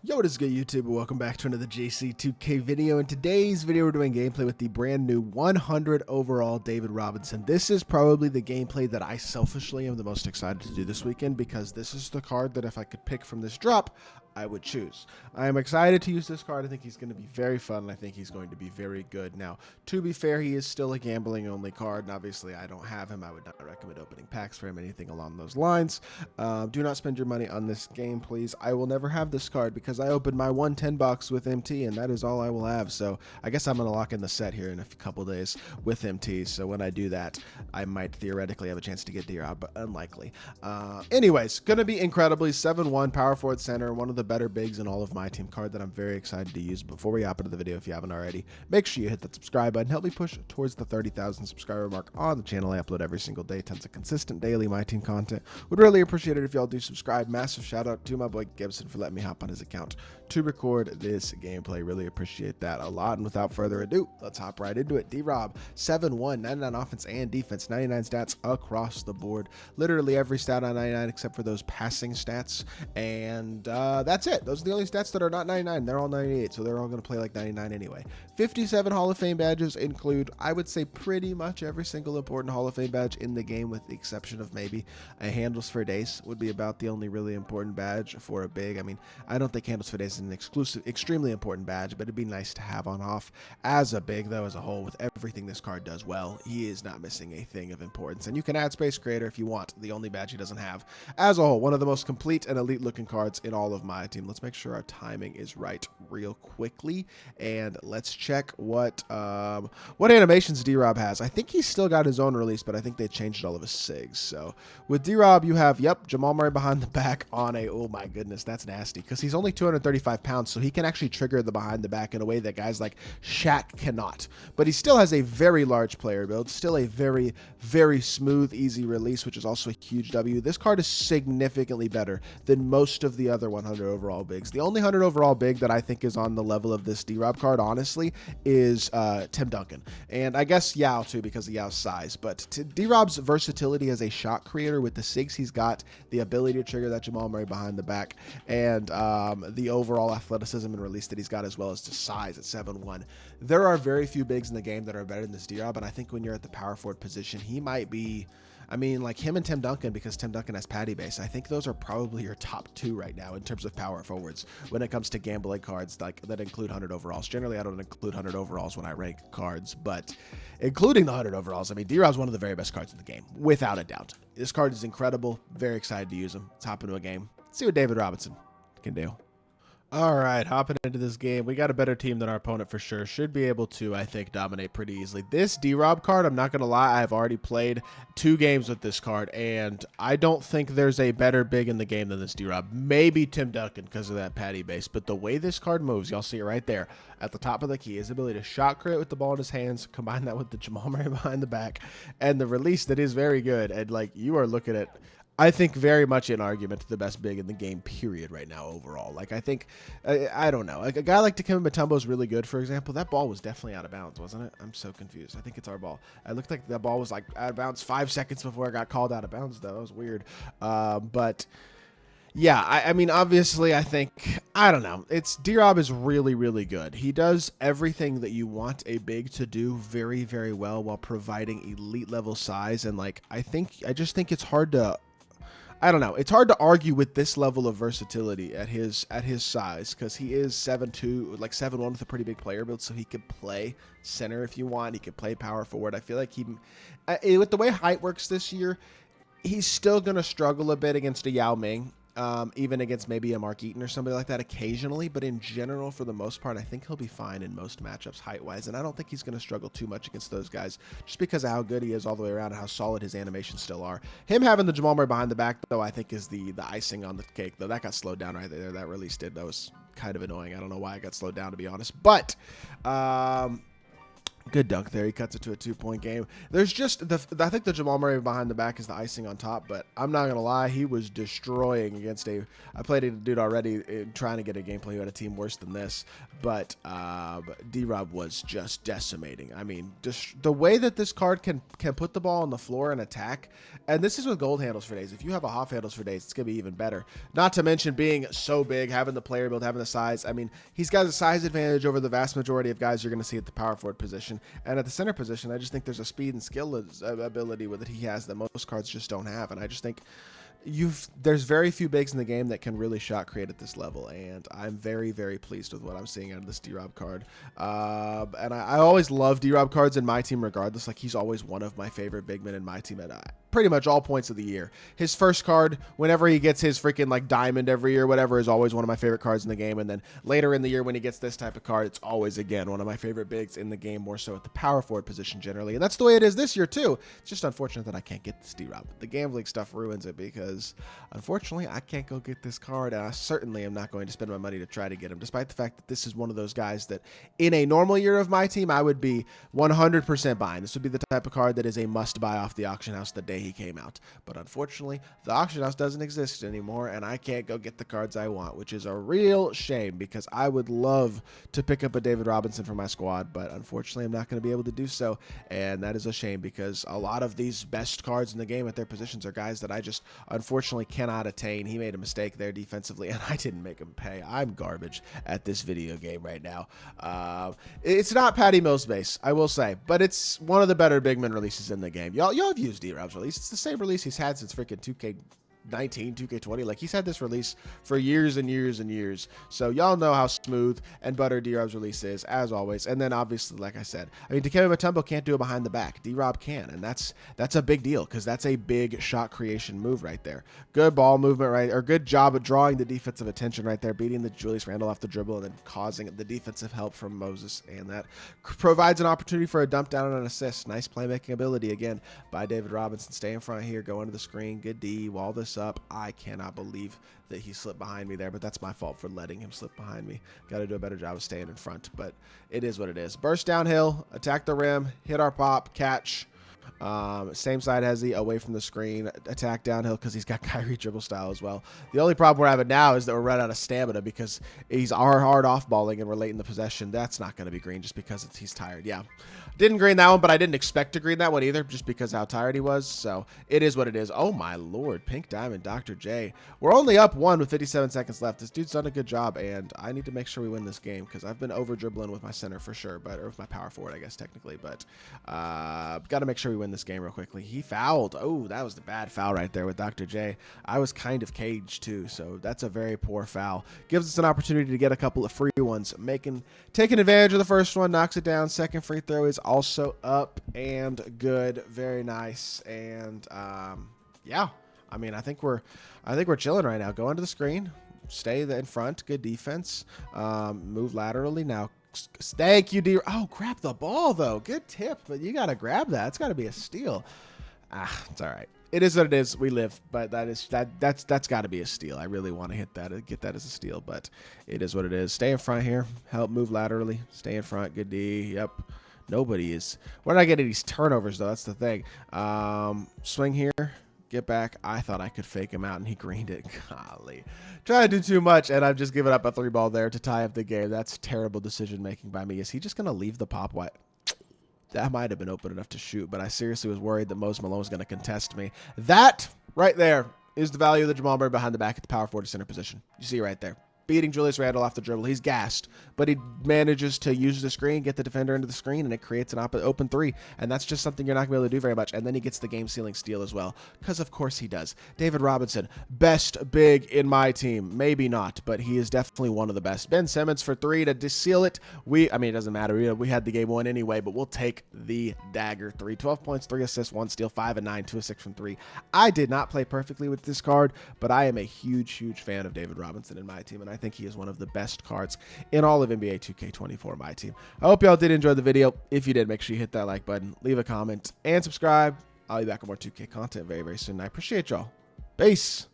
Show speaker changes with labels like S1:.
S1: Yo, what is good, YouTube? Welcome back to another JC2K video. In today's video, we're doing gameplay with the brand new 100 overall David Robinson. This is probably the gameplay that I selfishly am the most excited to do this weekend because this is the card that if I could pick from this drop, I would choose. I am excited to use this card. I think he's going to be very fun, and I think he's going to be very good. Now, to be fair, he is still a gambling-only card, and obviously I don't have him. I would not recommend opening packs for him, anything along those lines. Do not spend your money on this game, please. I will never have this card because I opened my 110 box with MT, and that is all I will have. So I guess I'm going to lock in the set here in a couple days with MT. So when I do that, I might theoretically have a chance to get D-Rob, but unlikely. Anyways, going to be incredibly 7-1 power forward center, one of the better bigs in all of my team card that I'm very excited to use. Before we hop into the video, if you haven't already, make sure you hit that subscribe button. Help me push towards the 30,000 subscriber mark on the channel. I upload every single day, tons of consistent daily my team content. Would really appreciate it if y'all do subscribe. Massive shout out to my boy Gibson for letting me hop on his account to record this gameplay. Really appreciate that a lot. And without further ado, let's hop right into it. D-Rob, 7-1, 99 offense and defense, 99 stats across the board. Literally every stat on 99 except for those passing stats. And that's it. Those are the only stats that are not 99. They're all 98, so they're all going to play like 99 anyway. 57 Hall of Fame badges include, I would say, pretty much every single important Hall of Fame badge in the game, with the exception of maybe a Handles for Days would be about the only really important badge for a big. I mean, I don't think Handles for Days is an extremely important badge, but it'd be nice to have on off. As a big, though, as a whole, with everything this card does well, he is not missing a thing of importance. And you can add Space Creator if you want, the only badge he doesn't have. As a whole, one of the most complete and elite looking cards in all of my team. Let's make sure our timing is right real quickly, and let's check what animations D-Rob has. I think he's still got his own release, but I think they changed all of his SIGs. So with D-Rob, you have, yep, Jamal Murray behind the back on a, oh my goodness, that's nasty, because he's only 235 pounds, so he can actually trigger the behind the back in a way that guys like Shaq cannot. But he still has a very large player build, still a very, very smooth, easy release, which is also a huge W. This card is significantly better than most of the other 100 overall bigs. The only 100 overall big that I think is on the level of this D-Rob card, honestly, is Tim Duncan. And I guess Yao, too, because of Yao's size. But D-Rob's versatility as a shot creator with the SIGs he's got, the ability to trigger that Jamal Murray behind the back, and the overall athleticism and release that he's got, as well as the size at 7-1. There are very few bigs in the game that are better than this D-Rob, and I think when you're at the power forward position, he might be... I mean, like him and Tim Duncan, because Tim Duncan has patty base. I think those are probably your top two right now in terms of power forwards when it comes to gambling cards like that include 100 overalls. Generally, I don't include 100 overalls when I rank cards, but including the 100 overalls, I mean, D-Rob's one of the very best cards in the game, without a doubt. This card is incredible. Very excited to use him. Let's hop into a game. Let's see what David Robinson can do. All right, hopping into this game. We got a better team than our opponent for sure. Should be able to, I think, dominate pretty easily. This D-Rob card, I'm not going to lie, I've already played 2 games with this card, and I don't think there's a better big in the game than this D-Rob. Maybe Tim Duncan because of that patty base, but the way this card moves, y'all see it right there at the top of the key, his ability to shot create with the ball in his hands, combine that with the Jamal Murray behind the back, and the release that is very good. And, like, you are looking at... I think very much in argument to the best big in the game, period, right now overall. Like, I think, I don't know. Like, a guy like Dikembe Mutombo is really good, for example. That ball was definitely out of bounds, wasn't it? I'm so confused. I think it's our ball. It looked like that ball was, like, out of bounds 5 seconds before it got called out of bounds, though. It was weird. But... yeah, I mean, obviously, I think, I don't know. D-Rob is really, really good. He does everything that you want a big to do very, very well while providing elite level size. And, like, I just think it's hard to... I don't know. It's hard to argue with this level of versatility at his size, because he is 7'2", like 7'1", with a pretty big player build, so he could play center if you want. He could play power forward. I feel like with the way height works this year, he's still going to struggle a bit against a Yao Ming. Even against maybe a Mark Eaton or somebody like that occasionally, but in general, for the most part, I think he'll be fine in most matchups height-wise, and I don't think he's going to struggle too much against those guys, just because of how good he is all the way around and how solid his animations still are. Him having the Jamal Murray behind the back, though, I think is the icing on the cake, though. That got slowed down right there. That release did. That was kind of annoying. I don't know why it got slowed down, to be honest, but... Good dunk there. He cuts it to a 2-point game. There's just I think the Jamal Murray behind the back is the icing on top, but I'm not going to lie. He was destroying against I played a dude already trying to get a gameplay who had a team worse than this, but D-Rob was just decimating. I mean, just the way that this card can put the ball on the floor and attack, and this is with gold handles for days. If you have a half handles for days, it's going to be even better. Not to mention being so big, having the player build, having the size. I mean, he's got a size advantage over the vast majority of guys you're going to see at the power forward position. And at the center position, I just think there's a speed and skill ability with it he has that most cards just don't have. And I just think there's very few bigs in the game that can really shot create at this level, and I'm very, very pleased with what I'm seeing out of this D-Rob card. And I always love D-Rob cards in my team regardless. Like, he's always one of my favorite big men in my team at pretty much all points of the year. His first card, whenever he gets his freaking like diamond every year, whatever, is always one of my favorite cards in the game. And then later in the year when he gets this type of card, it's always, again, one of my favorite bigs in the game, more so at the power forward position generally. And that's the way it is this year too. It's just unfortunate that I can't get this D-Rob. The gambling stuff ruins it because unfortunately I can't go get this card, and I certainly am not going to spend my money to try to get him, despite the fact that this is one of those guys that in a normal year of my team I would be 100% buying. This would be the type of card that is a must buy off the auction house the day he came out. But unfortunately, the auction house doesn't exist anymore, and I can't go get the cards I want, which is a real shame because I would love to pick up a David Robinson for my squad, but unfortunately I'm not going to be able to do so, and that is a shame because a lot of these best cards in the game at their positions are guys that I just unfortunately cannot attain. He made a mistake there defensively, and I didn't make him pay. I'm garbage at this video game right now. It's not Patty Mills base, I will say, but it's one of the better big men releases in the game. Y'all have used D-Rob's release. It's the same release he's had since freaking 2K19, 2K20. Like, he's had this release for years and years and years. So y'all know how smooth and butter D-Rob's release is, as always. And then obviously, like I said, I mean, Dikembe Mutombo can't do it behind the back. D-Rob can, and that's a big deal because that's a big shot creation move right there. Good ball movement, right, or good job of drawing the defensive attention right there, beating the Julius Randle off the dribble and then causing the defensive help from Moses, and that provides an opportunity for a dump down and an assist. Nice playmaking ability again by David Robinson. Stay in front here, go into the screen, good D, wall this up. I cannot believe that he slipped behind me there, but that's my fault for letting him slip behind me. Got to do a better job of staying in front, but it is what it is. Burst downhill, attack the rim, hit our pop, catch. Same side has he away from the screen, attack downhill because he's got Kyrie dribble style as well. The only problem we're having now is that we're running out of stamina because he's hard off balling and we're late in the possession. That's not going to be green just because he's tired. Yeah, didn't green that one, but I didn't expect to green that one either just because how tired he was. So it is what it is. Oh my Lord, Pink Diamond, Dr. J. We're only up 1 with 57 seconds left. This dude's done a good job, and I need to make sure we win this game because I've been over dribbling with my center for sure, or with my power forward, I guess technically, but got to make sure we win this game real quickly. He fouled. Oh, that was the bad foul right there with Dr. J. I was kind of caged too, so that's a very poor foul. Gives us an opportunity to get a couple of free ones. Taking advantage of the first one, knocks it down. Second free throw is also up and good. Very nice. And yeah, I mean, I think we're chilling right now. Go into the screen, stay in front. Good defense. Move laterally now. Thank you, D. Oh, grab the ball though. Good tip, but you gotta grab that. It's gotta be a steal. It's all right. It is what it is. We live, but that's got to be a steal. I really want to get that as a steal, but it is what it is. Stay in front here. Help move laterally. Stay in front. Good D. Yep. Nobody is. We're not getting these turnovers though. That's the thing. Swing here. Get back. I thought I could fake him out, and he greened it. Golly. Trying to do too much, and I've just given up a 3-ball there to tie up the game. That's terrible decision-making by me. Is he just going to leave the pop wide? That might have been open enough to shoot, but I seriously was worried that Moses Malone was going to contest me. That right there is the value of the Jamal Murray behind the back at the power forward center position. You see right there. Beating Julius Randle off the dribble. He's gassed, but he manages to use the screen, get the defender into the screen, and it creates an open three. And that's just something you're not going to be able to do very much. And then he gets the game-sealing steal as well, because of course he does. David Robinson, best big in my team. Maybe not, but he is definitely one of the best. Ben Simmons for 3 to seal it. I mean, it doesn't matter. We had the game won anyway, but we'll take the dagger 3. 12 points, 3 assists, 1 steal, 5 and 9, 2 of 6 from 3. I did not play perfectly with this card, but I am a huge fan of David Robinson in my team, and I think he is one of the best cards in all of NBA 2K24 MyTEAM. I hope y'all did enjoy the video. If you did, make sure you hit that like button, leave a comment, and subscribe. I'll be back with more 2K content very, very soon. I appreciate y'all. Peace.